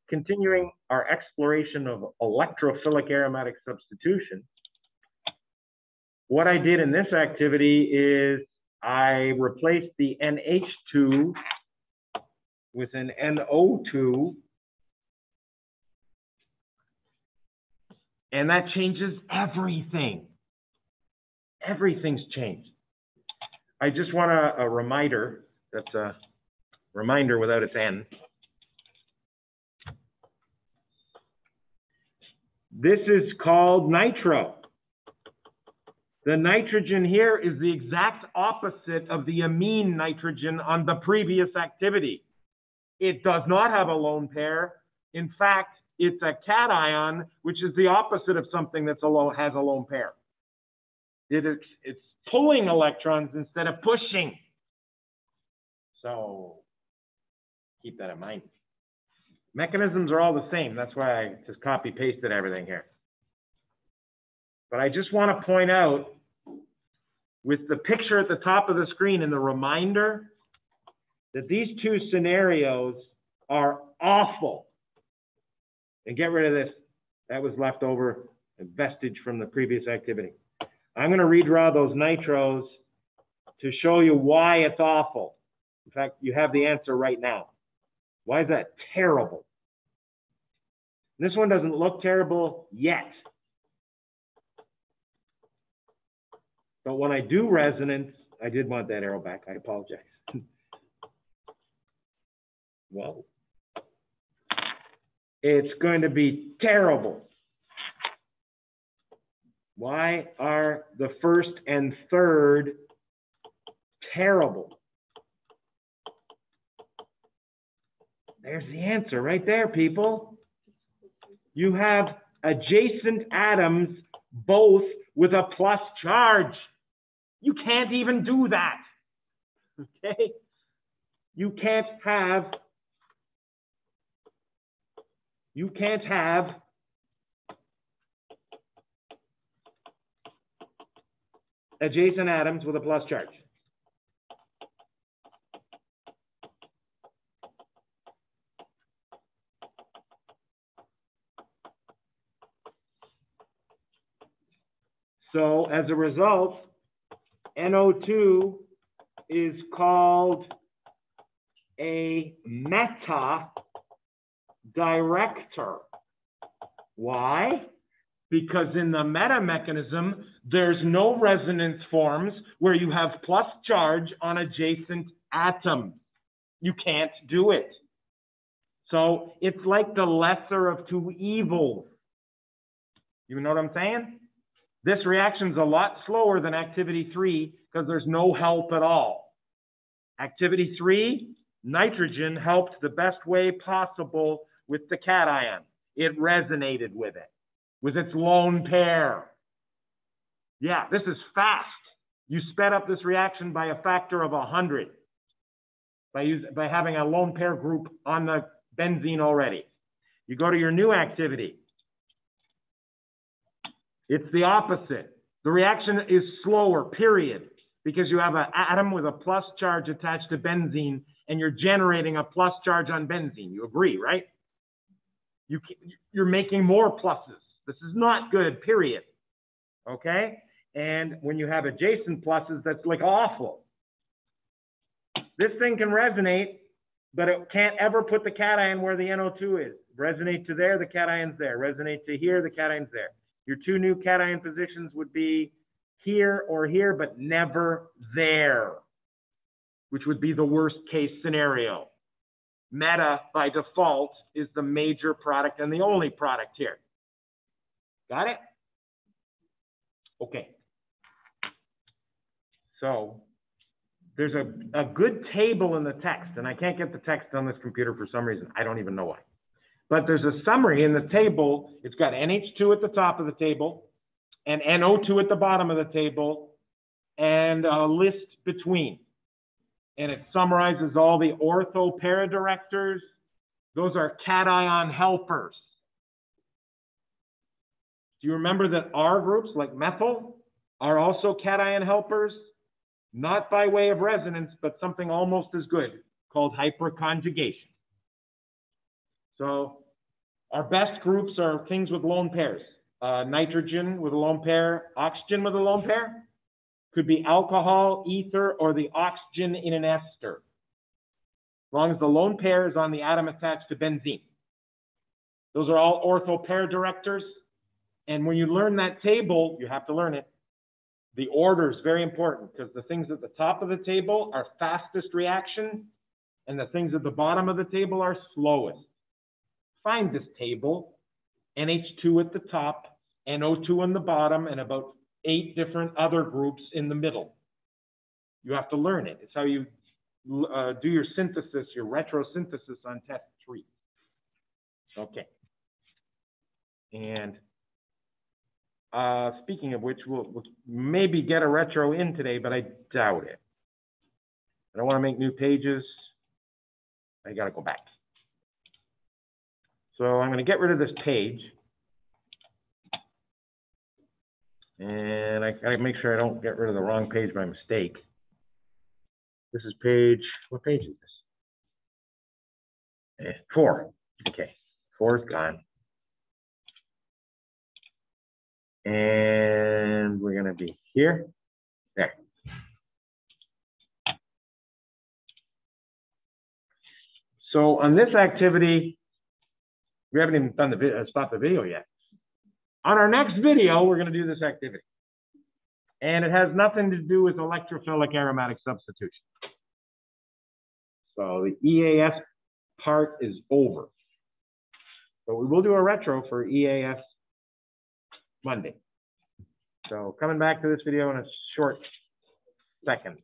continuing our exploration of electrophilic aromatic substitution, what I did in this activity is I replaced the NH2 with an NO2, and that changes everything. Everything's changed. I just want a reminder, that's a reminder without its N. This is called nitro. The nitrogen here is the exact opposite of the amine nitrogen on the previous activity. It does not have a lone pair. In fact, it's a cation, which is the opposite of something that's has a lone pair. It's pulling electrons instead of pushing. So keep that in mind. Mechanisms are all the same. That's why I just copy pasted everything here. But I just want to point out, with the picture at the top of the screen and the reminder, that these two scenarios are awful. And get rid of this. That was left over, a vestige from the previous activity. I'm going to redraw those nitros to show you why it's awful. In fact, you have the answer right now. Why is that terrible? This one doesn't look terrible yet. But when I do resonance, I did want that arrow back. I apologize. Whoa. It's going to be terrible. Why are the first and third terrible? There's the answer right there, people. You have adjacent atoms, both with a plus charge. You can't even do that. Okay? You can't have adjacent atoms with a plus charge. So as a result, NO2 is called a meta director. Why? Because in the meta mechanism, there's no resonance forms where you have plus charge on adjacent atoms. You can't do it. So it's like the lesser of two evils. You know what I'm saying? This reaction's a lot slower than activity 3 because there's no help at all. Activity 3, nitrogen helped the best way possible with the cation. It resonated with it, with its lone pair. Yeah, this is fast. You sped up this reaction by a factor of 100 by having a lone pair group on the benzene already. You go to your new activity. It's the opposite. The reaction is slower, period, because you have an atom with a plus charge attached to benzene, and you're generating a plus charge on benzene. You agree, right? You're making more pluses. This is not good, period. Okay? And when you have adjacent pluses, that's like awful. This thing can resonate, but it can't ever put the cation where the NO2 is. Resonate to there, the cation's there. Resonate to here, the cation's there. Your two new cation positions would be here or here, but never there, which would be the worst case scenario. Meta, by default, is the major product and the only product here. Got it? Okay. So there's a good table in the text, and I can't get the text on this computer for some reason. I don't even know why. But there's a summary in the table. It's got NH2 at the top of the table and NO2 at the bottom of the table and a list between. And it summarizes all the ortho paradirectors. Those are cation helpers. Do you remember that R groups, like methyl, are also cation helpers? Not by way of resonance, but something almost as good called hyperconjugation. So Our best groups are things with lone pairs. Nitrogen with a lone pair, oxygen with a lone pair. Could be alcohol, ether, or the oxygen in an ester. As long as the lone pair is on the atom attached to benzene. Those are all ortho pair directors. And when you learn that table, you have to learn it. The order is very important because the things at the top of the table are fastest reaction and the things at the bottom of the table are slowest. Find this table, NH2 at the top, NO2 on the bottom, and about 8 different other groups in the middle. You have to learn it. It's how you do your synthesis, your retrosynthesis on test 3. Okay. And speaking of which, we'll maybe get a retro in today, but I doubt it. I don't want to make new pages. I got to go back. So I'm going to get rid of this page. And I got to make sure I don't get rid of the wrong page by mistake. This is page, what page is this? 4. Okay, 4 is gone. And we're going to be here. There. So on this activity, we haven't even done the stopped the video yet. On our next video, we're going to do this activity. And it has nothing to do with electrophilic aromatic substitution. So the EAS part is over. But we will do a retro for EAS Monday. So coming back to this video in a short second.